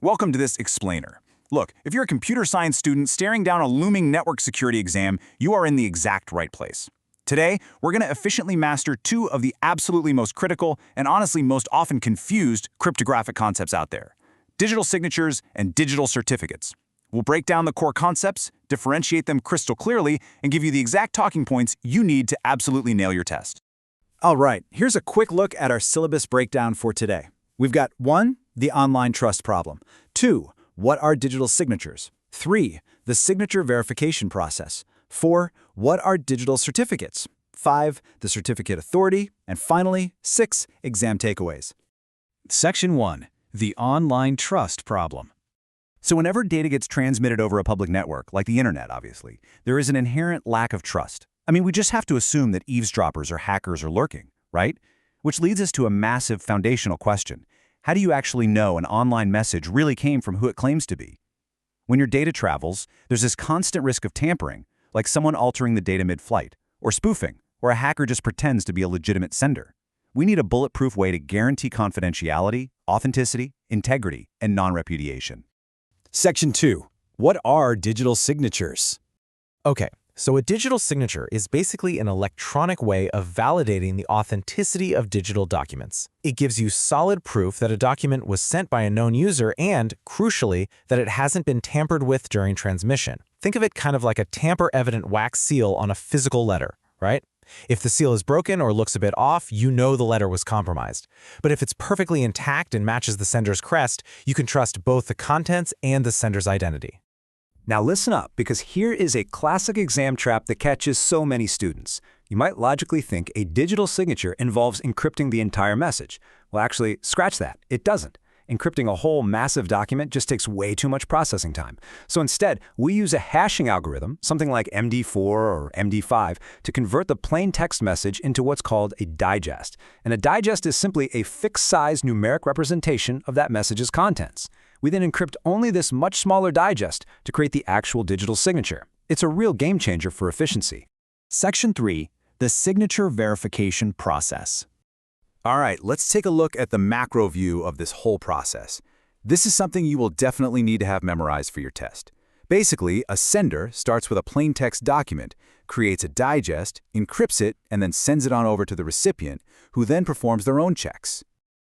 Welcome to this explainer. Look, if you're a computer science student staring down a looming network security exam, you are in the exact right place. Today, we're going to efficiently master two of the absolutely most critical and honestly most often confused cryptographic concepts out there: digital signatures and digital certificates. We'll break down the core concepts, differentiate them crystal clearly, and give you the exact talking points you need to absolutely nail your test. All right, here's a quick look at our syllabus breakdown for today. We've got 1. The online trust problem. 2. What are digital signatures? 3. The signature verification process. 4. What are digital certificates? 5. The certificate authority. And finally, 6. Exam takeaways. Section 1. The online trust problem. So whenever data gets transmitted over a public network, like the internet obviously, there is an inherent lack of trust. I mean, we just have to assume that eavesdroppers or hackers are lurking, right? Which leads us to a massive foundational question. How do you actually know an online message really came from who it claims to be? When your data travels, there's this constant risk of tampering, like someone altering the data mid-flight, or spoofing, or a hacker just pretends to be a legitimate sender. We need a bulletproof way to guarantee confidentiality, authenticity, integrity, and non-repudiation. Section 2. What are digital signatures? Okay, so a digital signature is basically an electronic way of validating the authenticity of digital documents. It gives you solid proof that a document was sent by a known user and, crucially, that it hasn't been tampered with during transmission. Think of it kind of like a tamper-evident wax seal on a physical letter, right? If the seal is broken or looks a bit off, you know the letter was compromised. But if it's perfectly intact and matches the sender's crest, you can trust both the contents and the sender's identity. Now listen up, because here is a classic exam trap that catches so many students. You might logically think a digital signature involves encrypting the entire message. Well, actually, scratch that. It doesn't. Encrypting a whole massive document just takes way too much processing time. So instead, we use a hashing algorithm, something like MD4 or MD5, to convert the plain text message into what's called a digest. And a digest is simply a fixed-size numeric representation of that message's contents. We then encrypt only this much smaller digest to create the actual digital signature. It's a real game changer for efficiency. Section 3. The signature verification process. All right, let's take a look at the macro view of this whole process. This is something you will definitely need to have memorized for your test. Basically, a sender starts with a plain text document, creates a digest, encrypts it, and then sends it on over to the recipient, who then performs their own checks.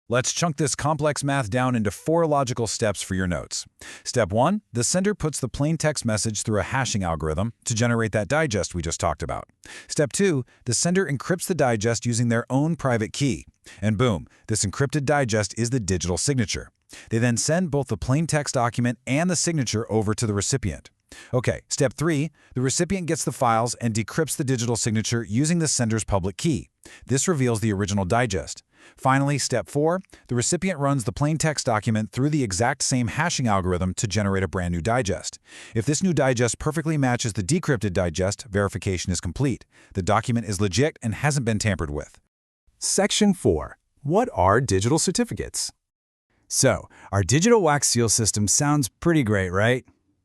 Let's chunk this complex math down into 4 logical steps for your notes. Step 1, the sender puts the plain text message through a hashing algorithm to generate that digest we just talked about. Step 2, the sender encrypts the digest using their own private key. And boom, this encrypted digest is the digital signature. They then send both the plain text document and the signature over to the recipient. Okay, step 3, the recipient gets the files and decrypts the digital signature using the sender's public key. This reveals the original digest. Finally, step 4, the recipient runs the plain text document through the exact same hashing algorithm to generate a brand new digest. If this new digest perfectly matches the decrypted digest, verification is complete. The document is legit and hasn't been tampered with. Section 4. What are digital certificates? So, our digital wax seal system sounds pretty great, right?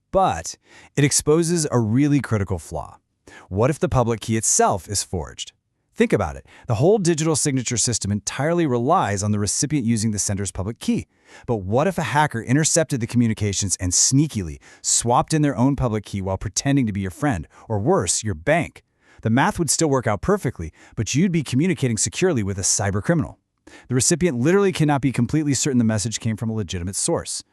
But it exposes a really critical flaw. What if the public key itself is forged? Think about it. The whole digital signature system entirely relies on the recipient using the sender's public key. But what if a hacker intercepted the communications and sneakily swapped in their own public key while pretending to be your friend, or worse, your bank? The math would still work out perfectly, but you'd be communicating securely with a cybercriminal. The recipient literally cannot be completely certain the message came from a legitimate source.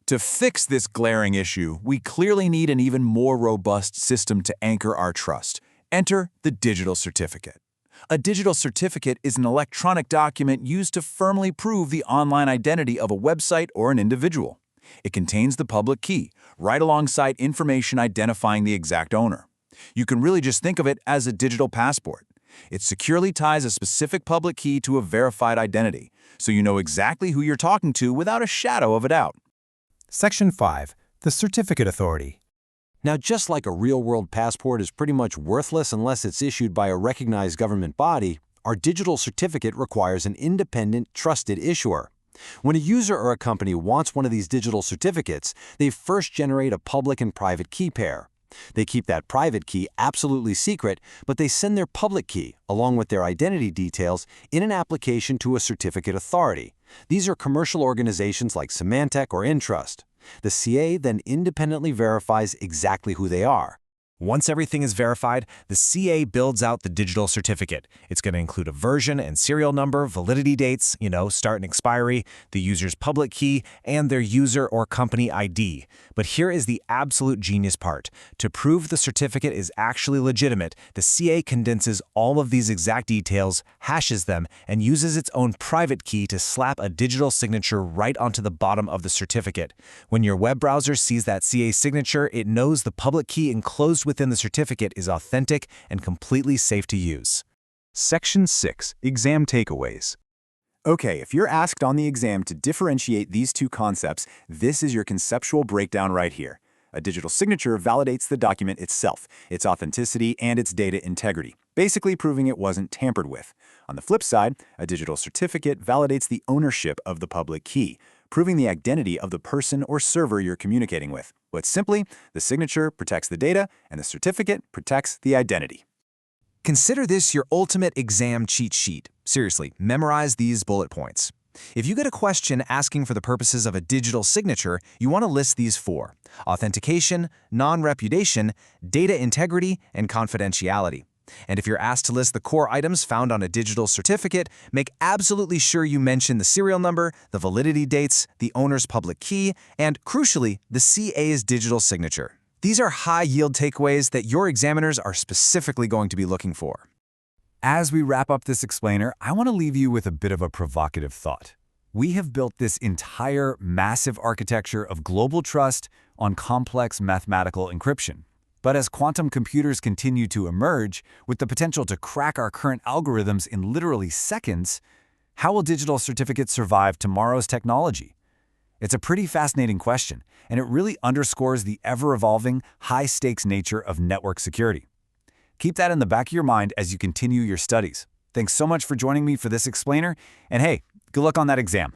To fix this glaring issue, we clearly need an even more robust system to anchor our trust. Enter the digital certificate. A digital certificate is an electronic document used to firmly prove the online identity of a website or an individual. It contains the public key, right alongside information identifying the exact owner. You can really just think of it as a digital passport. It securely ties a specific public key to a verified identity, so you know exactly who you're talking to without a shadow of a doubt. Section 5. The certificate authority. Now, just like a real-world passport is pretty much worthless unless it's issued by a recognized government body, our digital certificate requires an independent, trusted issuer. When a user or a company wants one of these digital certificates, they first generate a public and private key pair. They keep that private key absolutely secret, but they send their public key, along with their identity details, in an application to a certificate authority. These are commercial organizations like Symantec or Intrust. The CA then independently verifies exactly who they are. Once everything is verified, the CA builds out the digital certificate. It's going to include a version and serial number, validity dates, start and expiry, the user's public key, and their user or company ID. But here is the absolute genius part. To prove the certificate is actually legitimate, the CA condenses all of these exact details, hashes them, and uses its own private key to slap a digital signature right onto the bottom of the certificate. When your web browser sees that CA signature, it knows the public key enclosed within the certificate is authentic and completely safe to use. Section 6. Exam Takeaways. Okay, if you're asked on the exam to differentiate these two concepts, this is your conceptual breakdown right here. A digital signature validates the document itself, its authenticity, and its data integrity, basically proving it wasn't tampered with. On the flip side, a digital certificate validates the ownership of the public key, proving the identity of the person or server you're communicating with. But simply, the signature protects the data, and the certificate protects the identity. Consider this your ultimate exam cheat sheet. Seriously, memorize these bullet points. If you get a question asking for the purposes of a digital signature, you want to list these four: authentication, non-repudiation, data integrity, and confidentiality. And if you're asked to list the core items found on a digital certificate, make absolutely sure you mention the serial number, the validity dates, the owner's public key, and, crucially, the CA's digital signature. These are high-yield takeaways that your examiners are specifically going to be looking for. As we wrap up this explainer, I want to leave you with a bit of a provocative thought. We have built this entire massive architecture of global trust on complex mathematical encryption. But as quantum computers continue to emerge, with the potential to crack our current algorithms in literally seconds, how will digital certificates survive tomorrow's technology? It's a pretty fascinating question, and it really underscores the ever-evolving, high-stakes nature of network security. Keep that in the back of your mind as you continue your studies. Thanks so much for joining me for this explainer, and hey, good luck on that exam.